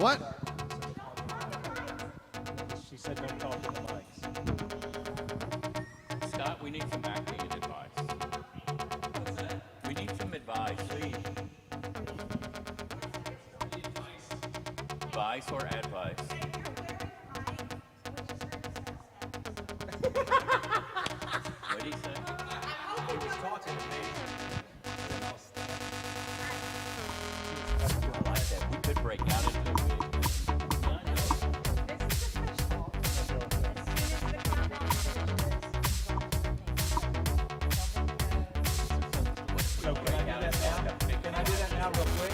What? She said don't talk to the mics. Scott, we need some acting and advice. What's that? We need some advice, please. Advice or advice? What did he say? He was talking to me. I like that. We could break out into a bit. So can I do that now? Can I do that now real quick?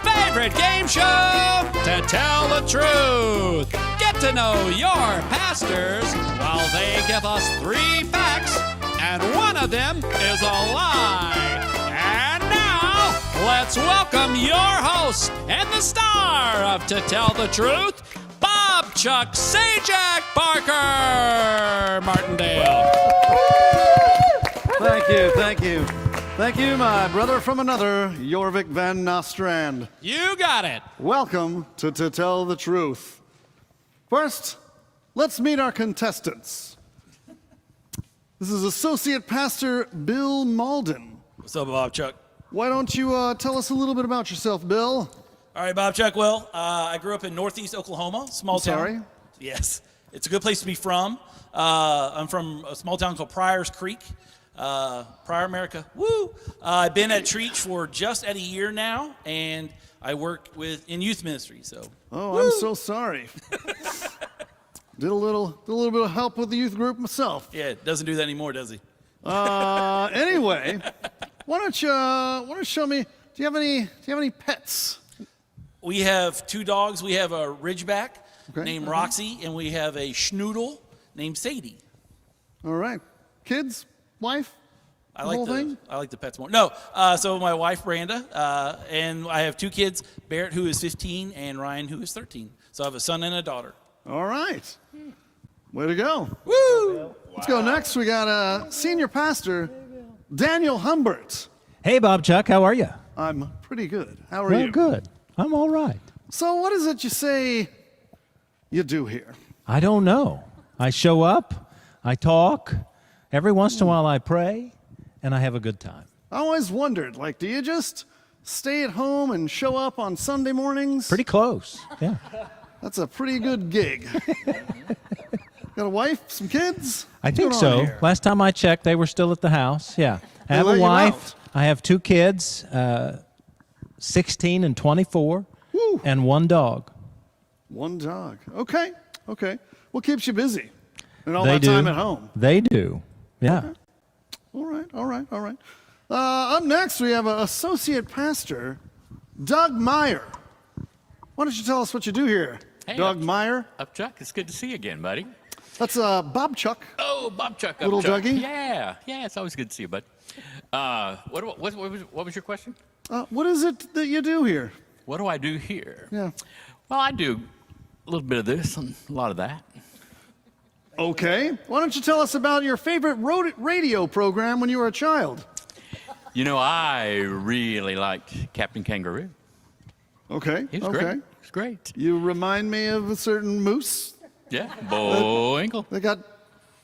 Favorite game show to tell the truth. Get to know your pastors while they give us 3 facts, and one of them is a lie. And now, let's welcome your host and the star of To Tell the Truth, Bob Chuck Sajak Barker Martindale. Thank you. Thank you, my brother from another, Jorvik Van Nostrand. You got it. Welcome to Tell the Truth. First, let's meet our contestants. This is Associate Pastor Bill Malden. What's up, Bob Chuck? Why don't you tell us a little bit about yourself, Bill? All right, Bob Chuck. Well, I grew up in Northeast Oklahoma, small town. Sorry? Yes, it's a good place to be from. I'm from a small town called Pryor's Creek. Pryor, America. Woo! I've been at Trietsch for just at a year now, and I work in youth ministry. So. Oh, Woo! I'm so sorry. Did a little bit of help with the youth group myself. Yeah, doesn't do that anymore, does he? Anyway, why don't you show me? Do you have any pets? We have 2 dogs. We have a Ridgeback named Uh-huh. Roxy, and we have a Schnoodle named Sadie. All right, kids, wife. I whole like thing? the pets more. No, so my wife Branda, and I have 2 kids, Barrett who is 15 and Ryan who is 13. So I have a son and a daughter. All right, way to go. Woo! Let's go next. We got senior pastor Daniel Humbert. Hey, Bob Chuck, how are you? I'm pretty good. How are Well, you? good. I'm all right. So what is it you say you do here? I don't know. I show up, I talk, every once in a while I pray, and I have a good time. I always wondered, like, do you just stay at home and show up on Sunday mornings? Pretty close, yeah. That's a pretty good gig. Got a wife, some kids? I What's think going on so. here? Last time I checked, they were still at the house, yeah. I have let a you wife. out. I have 2 kids, 16 and 24, Woo. and 1 dog. One dog. Okay. What keeps you busy? And all They that do. time at home. They do, yeah. All right. Up next, we have Associate Pastor Doug Meyer. Why don't you tell us what you do here? Hey, Doug Meyer. Chuck, it's good to see you again, buddy. That's Bob Chuck. Oh, Bob Chuck. Little Chuck. Dougie? Yeah, it's always good to see you, bud. What was your question? What is it that you do here? What do I do here? Yeah. Well, I do a little bit of this and a lot of that. Okay. Why don't you tell us about your favorite radio program when you were a child? You know, I really liked Captain Kangaroo. Okay. He was okay. great. He was great. You remind me of a certain moose Yeah, Boinkle. that got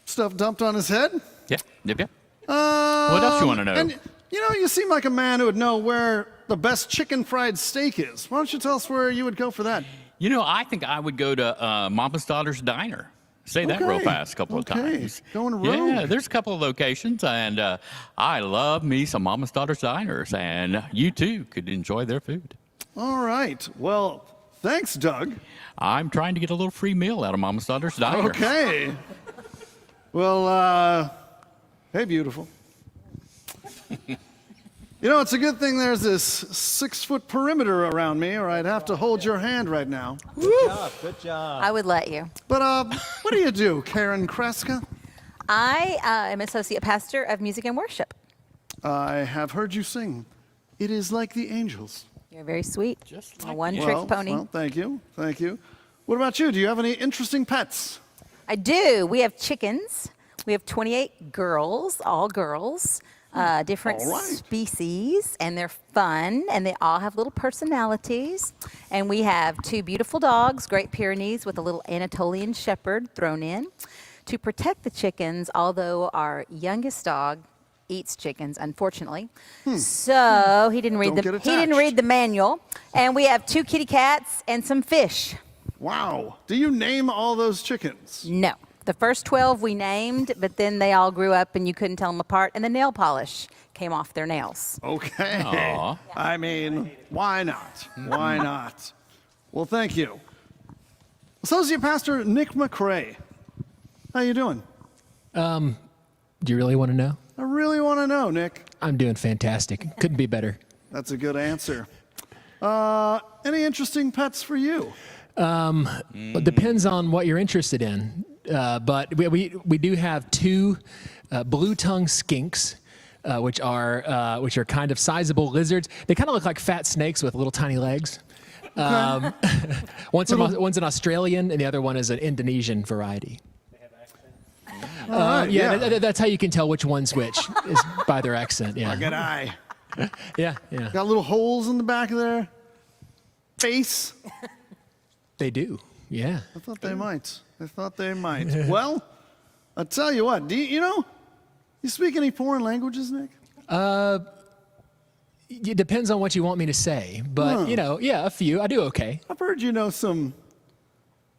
stuff dumped on his head. Yeah, yep. What else you want to know? And you seem like a man who would know where the best chicken fried steak is. Why don't you tell us where you would go for that? You know, I think I would go to Mama's Daughter's Diner. Say that real Okay. fast a couple of Okay. times. Going rogue. Yeah, there's a couple of locations, and I love me some Mama's Daughter's Diners, and you too could enjoy their food. All right. Well, thanks, Doug. I'm trying to get a little free meal out of Mama's Daughter's Diner. Okay. Well, hey, beautiful. It's a good thing there's this 6-foot perimeter around me, or I'd have to hold your hand right now. Good job. I would let you. But what do you do, Karen Kreska? I am associate pastor of music and worship. I have heard you sing. It is like the angels. You're very sweet. Just A like one-trick pony. Well, thank you. Thank you. What about you? Do you have any interesting pets? I do. We have chickens. We have 28 girls, all girls, different All right. species, and they're fun, and they all have little personalities. And we have 2 beautiful dogs, Great Pyrenees with a little Anatolian Shepherd thrown in to protect the chickens, although our youngest dog eats chickens, unfortunately. So he didn't read Don't get he didn't attached. read the manual. And we have 2 kitty cats and some fish. Wow. Do you name all those chickens? No. The first 12 we named, but then they all grew up and you couldn't tell them apart, and the nail polish came off their nails. Okay. Aw. I mean, why not? Why not? Well, thank you. Associate Pastor Nick McCrory. How you doing? Do you really want to know? I really want to know, Nick. I'm doing fantastic. Couldn't be better. That's a good answer. Any interesting pets for you? It depends on what you're interested in. But we do have 2 blue-tongued skinks, which are kind of sizable lizards. They kind of look like fat snakes with little tiny legs. One's an Australian, and the other one is an Indonesian variety. All right, That's how you can tell which one's which is by their accent. Yeah, Good eye. yeah. Got little holes in the back of their face. They do. Yeah. I thought they might. Well, I'll tell you what. Do you speak any foreign languages, Nick? It depends on what you want me to say, but a few. I do okay. I've heard you know some,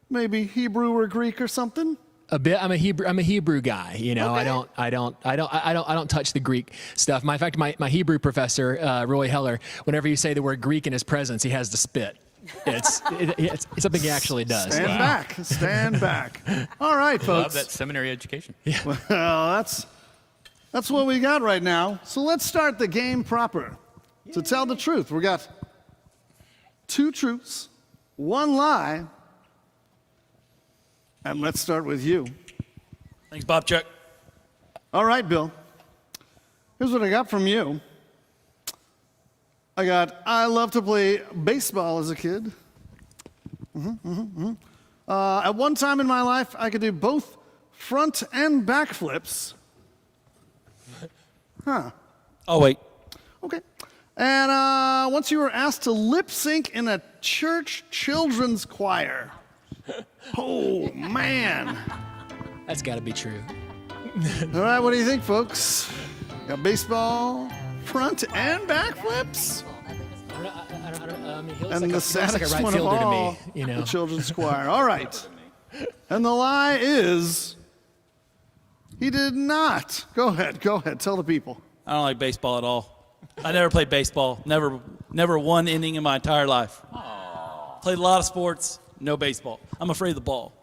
maybe Hebrew or Greek or something. A bit. I'm a Hebrew guy. Okay. I don't touch the Greek stuff. In fact, my Hebrew professor, Roy Heller, whenever you say the word Greek in his presence, he has to spit. It's something he actually does. Stand back. All right, Love folks. that seminary education. Well, that's what we got right now. So let's start the game proper. To tell the truth, we got 2 truths, 1 lie, and let's start with you. Thanks, Bob Chuck. All right, Bill. Here's what I got from you. I love to play baseball as a kid. At one time in my life, I could do both front and back flips. Oh, wait. Okay. And once you were asked to lip sync in a church children's choir. Oh, man. That's got to be true. All right, what do you think, folks? Got baseball, front and back flips? And the saddest one of all, the children's choir. All right. And the lie is, he did not. Go ahead, tell the people. I don't like baseball at all. I never played baseball. Never one inning in my entire life. Played a lot of sports, no baseball. I'm afraid of the ball.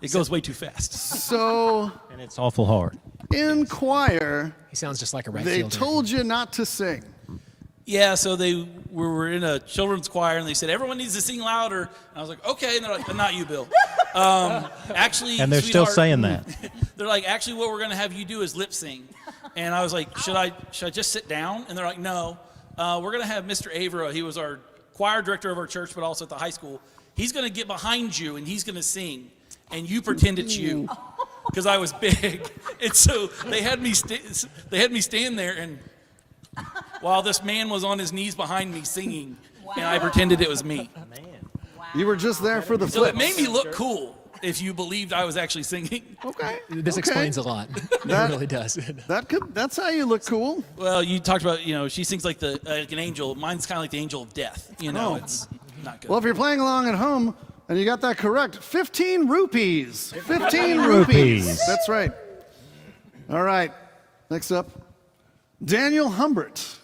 It goes way too fast. So, And it's awful hard. in choir, He sounds just like a right they fielder. told you not to sing. Yeah, so we were in a children's choir, and they said, everyone needs to sing louder. And I was like, okay. And they're like, not you, Bill. Actually, And they're still sweetheart, saying that. They're like, actually, what we're going to have you do is lip sing. And I was like, should I just sit down? And they're like, no. We're going to have Mr. Avera. He was our choir director of our church, but also at the high school. He's going to get behind you, and he's going to sing. And you pretend it's you. Because I was big. And so they had me stand there, and while this man was on his knees behind me singing, and I pretended it was me. You were just there for the So flips. it made me look cool if you believed I was actually singing. Okay. This okay. explains a lot. That- It really does. That's how you look cool. Well, you talked about, she sings like like an angel. Mine's kind of like the angel of death. Oh. It's not good. Well, if you're playing along at home and you got that correct, 15 rupees. 15 rupees. That's right. All right. Next up, Daniel Humbert.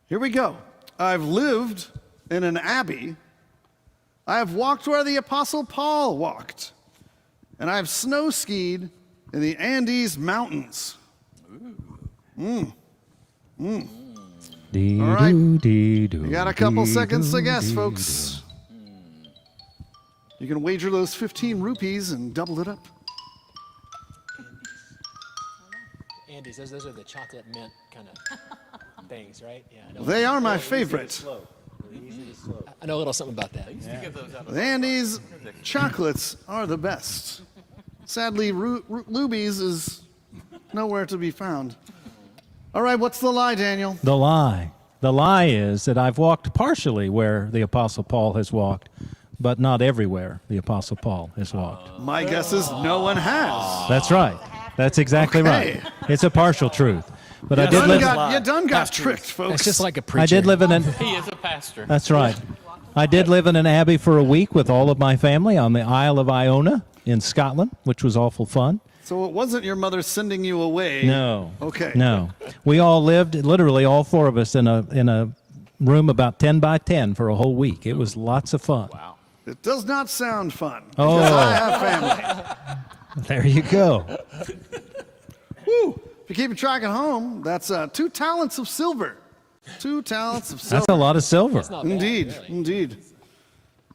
Here we go. I've lived in an abbey. I have walked where the Apostle Paul walked. And I've snow skied in the Andes Mountains. All right. You got a couple seconds to guess, folks. You can wager those 15 rupees and double it up. Andes, those are the chocolate mint kind of things, right? Yeah, I know. They are my favorite. I know a little something about that. The Andes chocolates are the best. Sadly, Luby's is nowhere to be found. All right, what's the lie, Daniel? The lie. The lie is that I've walked partially where the Apostle Paul has walked, but not everywhere the Apostle Paul has walked. My guess is no one has. That's right. That's exactly Okay. right. It's a partial truth. But I Yeah, did done live. got- You done got Pastors. tricked, folks. It's just like a preacher. I did live in an. He is a pastor. That's right. I did live in an abbey for a week with all of my family on the Isle of Iona in Scotland, which was awful fun. So it wasn't your mother sending you away. No. Okay. No. We all lived, literally all four of us, in a room about 10 by 10 for a whole week. It was lots of fun. Wow. It does not sound fun. Oh. Because I have family. There you go. Woo. If you keep track at home, that's 2 talents of silver. 2 talents of silver. That's a lot of silver. Not bad, Indeed. really. Indeed.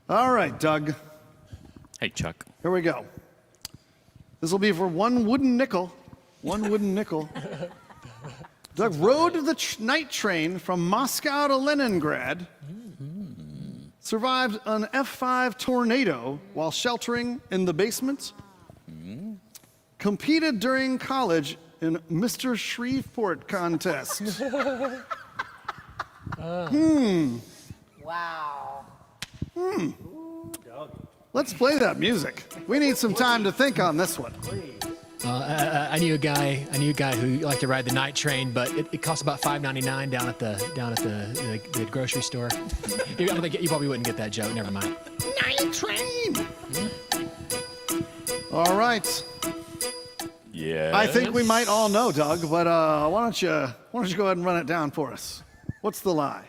All right, Doug. Hey, Chuck. Here we go. This will be for 1 wooden nickel. 1 wooden nickel. Doug rode the night train from Moscow to Leningrad. Survived an F5 tornado while sheltering in the basement. Competed during college in Mr. Shreveport contest. Wow. Let's play that music. We need some time to think on this one. I knew a guy who liked to ride the night train, but it cost about $5.99 down at the grocery store. I don't think you probably wouldn't get that joke. Never mind. Night train. All right. Yeah. I think we might all know, Doug, but why don't you go ahead and run it down for us? What's the lie?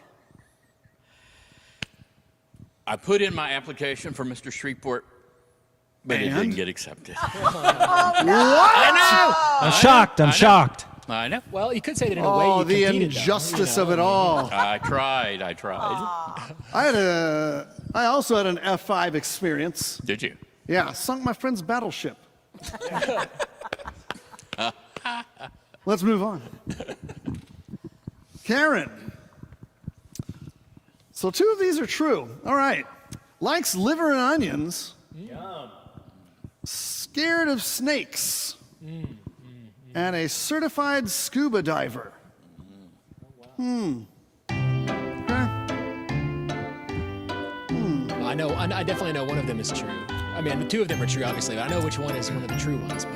I put in my application for Mr. Shreveport, but it And? didn't get accepted. I'm shocked. I'm shocked. I know. Well, you could say that in a way. Oh, You the competed, though, injustice you know. of it all. I tried. I also had an F5 experience. Did you? Yeah, sunk my friend's battleship. Let's move on. Karen. So 2 of these are true. All right. Likes liver and onions. Scared of snakes. And a certified scuba diver. Okay. I definitely know one of them is true. I mean, the 2 of them are true, obviously, but I know which one is one of the true ones. But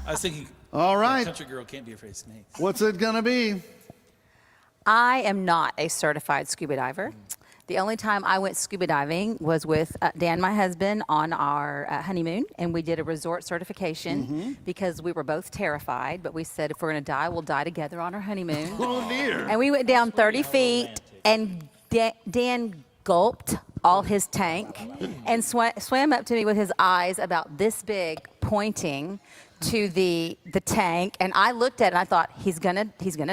I was thinking, All right. country girl can't be afraid of snakes. What's it going to be? I am not a certified scuba diver. The only time I went scuba diving was with Dan, my husband, on our honeymoon, and we did a resort certification because we were both terrified, but we said if we're going to die, we'll die together on our honeymoon. Oh, dear. And we went down 30 feet, and Dan gulped all his tank and swam up to me with his eyes about this big, pointing, to the tank, and I looked at it and I thought he's gonna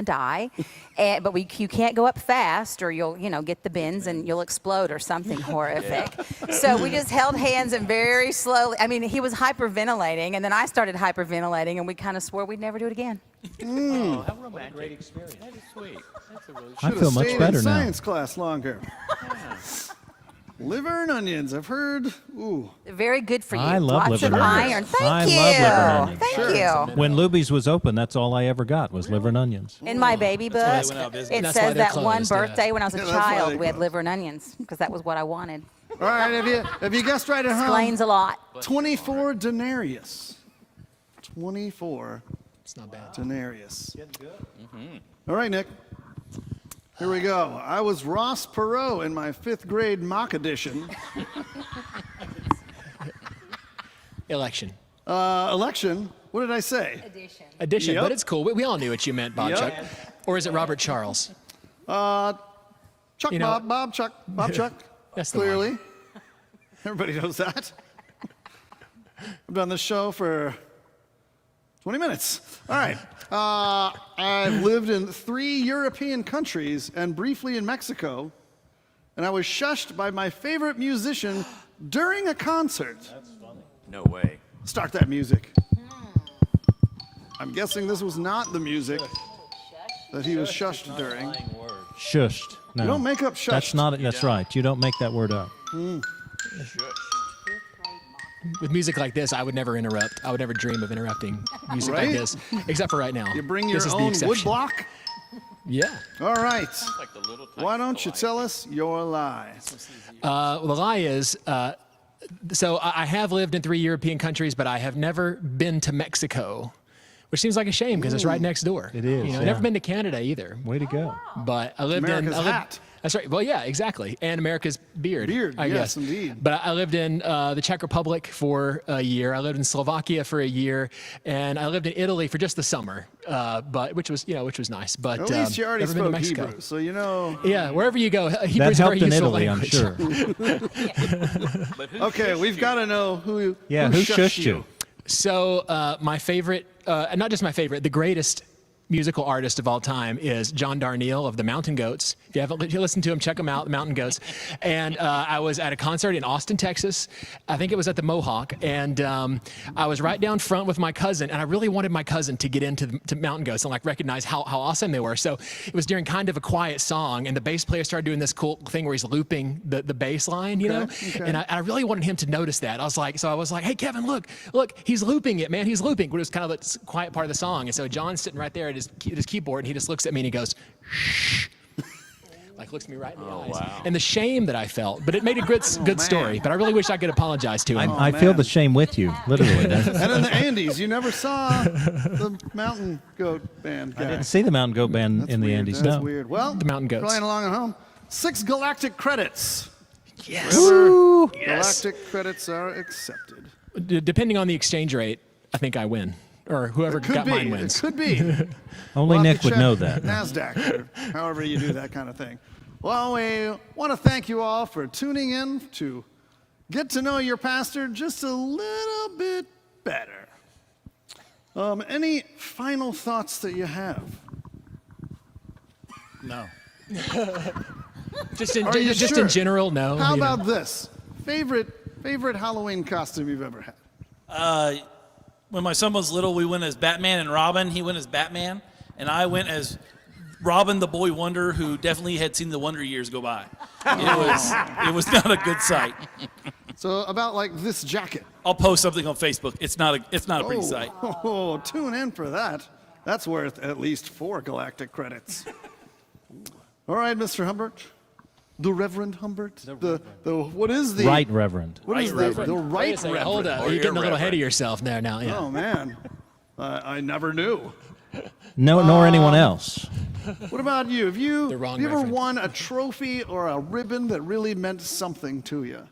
die, but you can't go up fast or you'll get the bends and you'll explode or something horrific. So we just held hands and very slowly. I mean, he was hyperventilating, and then I started hyperventilating, and we kind of swore we'd never do it again. Oh, how romantic. What a great experience. That is sweet. That's a really I feel much Stayed better in now. science class longer. Liver and onions, I've heard. Ooh. Very good for you. I love Lots liver of and onions. iron. Thank I you. love liver and onions. Thank Sure. you. When Luby's was open, that's all I ever got was liver and onions. In my baby book, why they went out of business. it That's why says they're that one closed, yeah. birthday when I was a Yeah, that's why child, they we had closed. liver and onions because that was what I wanted. All right, have you guessed right at home? Explains a lot. 24 denarius. 24 It's not bad. denarius. All right, Nick. Here we go. I was Ross Perot in my 5th grade mock edition. Election. Election. What did I say? Addition, Yep. but it's cool. We all knew what you meant, Bob Yep. Chuck. Or is it Robert Charles? Chuck, You know- Bob Chuck. Bob Chuck. That's the Clearly. Everybody knows that. I've done this show for 20 minutes. All right. I've lived in 3 European countries and briefly in Mexico, and I was shushed by my favorite musician during a concert. No way. Start that music. I'm guessing this was not the music that he was shushed during. Shushed. No. You don't make up shushed. That's not it. That's right. You don't make that word up. With music like this, I would never interrupt. I would never dream of interrupting music Right? like this, except for right now. You bring your this is the own wood exception. block? Yeah. All right. Like the little Why don't you tell us your lie? Well, the lie is, so I have lived in 3 European countries, but I have never been to Mexico, which seems like a shame because it's right next door. It is, You know, yeah. Never been to Canada either. Way to go. But I lived America's in. hat. That's right. Well, yeah, exactly. And America's beard. Beard, I yes, guess. indeed. But I lived in the Czech Republic for a year. I lived in Slovakia for a year, and I lived in Italy for just the summer, but which was nice. But At least you already never been to spoke Mexico. Hebrew, so you know. Yeah, wherever you go, Hebrew That is a very helped in useful Italy, I'm language. sure. Okay, we've got to know who Who shushed you? So my favorite, not just my favorite, the greatest musical artist of all time is John Darnielle of the Mountain Goats. If you haven't listened to him, check him out, the Mountain Goats. And I was at a concert in Austin, Texas. I think it was at the Mohawk. And I was right down front with my cousin, and I really wanted my cousin to get into to Mountain Goats and like recognize how awesome they were. So it was during kind of a quiet song, and the bass player started doing this cool thing where he's looping the bass line, you know? okay. And I really wanted him to notice that. I was like, hey, Kevin, look, he's looping it, man. He's looping. But it was kind of a quiet part of the song. And so John's sitting right there at his keyboard, and he just looks at me and he goes, shh. Like looks me right in the eyes. wow. And the shame that I felt, but it made a good story. But I really wish I could apologize to him. I feel man. the shame with you, literally. And in the Andes, you never saw the Mountain Goat Band guy. I didn't see the Mountain Goat Band That's in the weird. Andes. That's No. weird. Well, The Mountain Goats. playing along at home. 6 galactic credits. Yes. Wherever Yes. galactic credits are accepted. Depending on the exchange rate, I think I win, or whoever Could got be. mine It wins. could be. Only We'll have Nick to would check know that. NASDAQ, or however you do that kind of thing. Well, we want to thank you all for tuning in to get to know your pastor just a little bit better. Any final thoughts that you have? No. Just in sure? general, no. How you know. about this? Favorite Halloween costume you've ever had? When my son was little, we went as Batman and Robin. He went as Batman, and I went as Robin the Boy Wonder, who definitely had seen the Wonder Years go by. It was not a good sight. So about like this jacket. I'll post something on Facebook. It's not a pretty sight. Oh, tune in for that. That's worth at least 4 galactic credits. All right, Mr. Humbert. The Reverend Humbert. The what is the Right, Reverend. What is Right the Reverend. Wait right a second, Reverend? hold up. Or You're getting a little ahead of irreverent. yourself there now. Yeah. Oh man, I never knew. No, nor anyone else. What about you? Have you, The wrong have you ever Reverend. won a trophy or a ribbon that really meant something to you?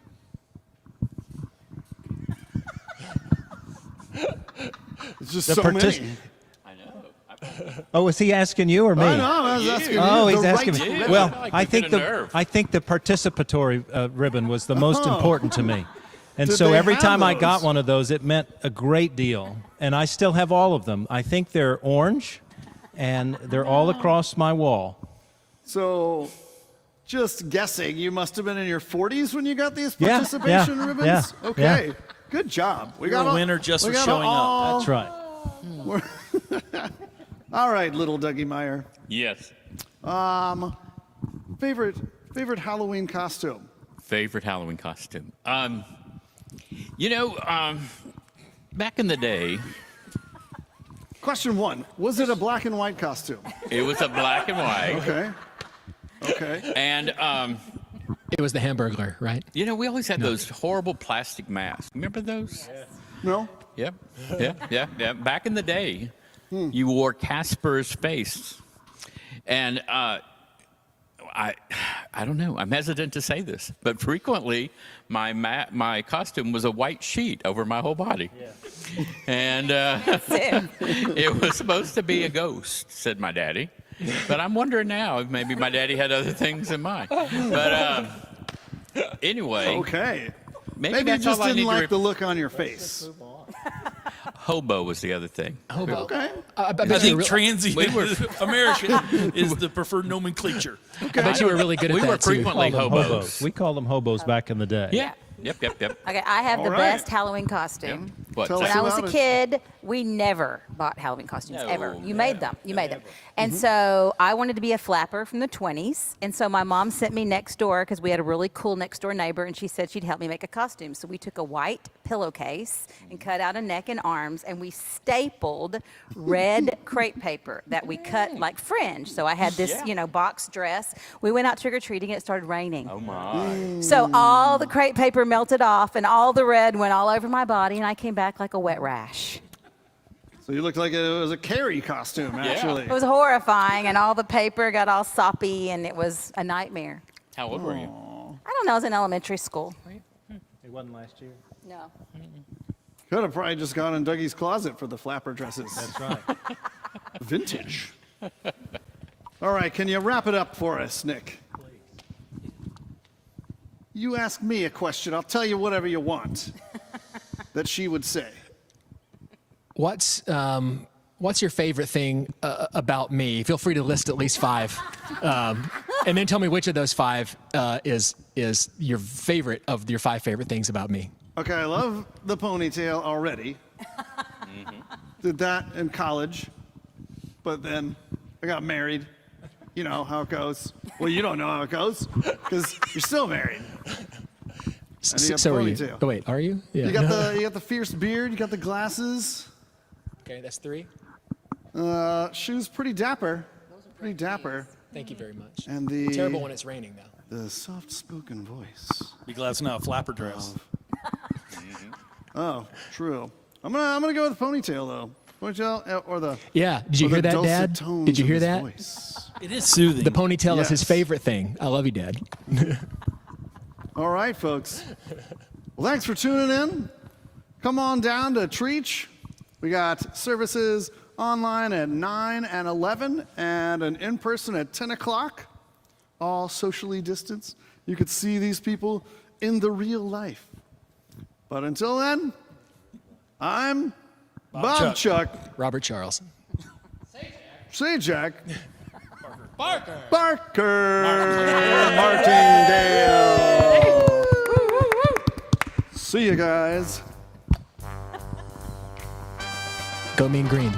It's just The so partic- many. I know. Oh, is he asking you or me? I know. I was asking you. Oh, he's The asking right me. ribbon. Well, Like I you've think hit a the nerve. I think the participatory ribbon was the most important to me. And Did so they every have time I those? got one of those, it meant a great deal. And I still have all of them. I think they're orange, and they're all across my wall. So, just guessing, you must have been in your 40s when you got these Yeah, participation yeah, ribbons? yeah, Okay. yeah. Good job. We You're got a winner just we for got showing up. all- That's right. All right, little Dougie Meyer. Yes. Favorite Halloween costume? Favorite Halloween costume. Back in the day, Question 1. Was it a black and white costume? it was a black and white. Okay. Okay. And, It was the Hamburglar, right? we always had those horrible plastic masks. Remember those? No? Yep. Yeah. Back in the day, you wore Casper's face. And I don't know. I'm hesitant to say this, but frequently my costume was a white sheet over my whole body. Yeah. And it was supposed to be a ghost, said my daddy. But I'm wondering now if maybe my daddy had other things in mind. But anyway. Okay. Maybe you that's just all I didn't need to like the look on your face. Hobo was the other thing. Hobo. Okay. I I bet you think were transient American is the preferred nomenclature. I bet you were really good at We that were too. frequently Called them hobos. We called them hobos back in the day. Yeah. Yep. Okay, I have the All right. best Halloween costume. What? Tell When us I was a about it. kid, we never bought Halloween costumes, No, ever. You never. made them. You made them. And so I wanted to be a flapper from the 20s. And so my mom sent me next door because we had a really cool next door neighbor, and she said she'd help me make a costume. So we took a white pillowcase and cut out a neck and arms, and we stapled red crepe paper that we cut like fringe. So I had this, box dress. We went out trick-or-treating, and it started raining. Oh my. So all the crepe paper melted off, and all the red went all over my body, and I came back like a wet rash. So you looked like it was a Carrie costume, actually. It was horrifying, and all the paper got all soppy, and it was a nightmare. How old were you? I don't know, I was in elementary school. It wasn't last year. No. Could have probably just gone in Dougie's closet for the flapper dresses. That's right. Vintage. All right, can you wrap it up for us, Nick? You ask me a question, I'll tell you whatever you want that she would say. What's your favorite thing about me? Feel free to list at least 5, and then tell me which of those 5 is your favorite of your 5 favorite things about me. Okay, I love the ponytail already. Did that in college, but then I got married. You know how it goes. Well, you don't know how it goes because you're still married. And you got So are you? ponytail. Oh wait, are you? Yeah. You got the fierce beard. You got the glasses. Okay, that's 3. Shoes pretty dapper. Pretty dapper. Thank you very much. And the Terrible when it's raining though. the soft-spoken voice. Be glad it's not a flapper dress. Oh, true. I'm gonna go with the ponytail though. Ponytail or the. Yeah. Did you or hear the that, dulcet Dad? tones Did you of hear his that? voice. It is soothing. The ponytail is his Yes. favorite thing. I love you, Dad. All right, folks. Well, thanks for tuning in. Come on down to Trietsch. We got services online at 9 and 11 and an in-person at 10 o'clock, all socially distanced. You could see these people in the real life. But until then, I'm Bob Chuck. Robert Charles. Say Jack. Barker. Barker. Martindale. See you guys. Go Mean Green.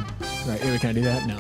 Right, can I do that? No.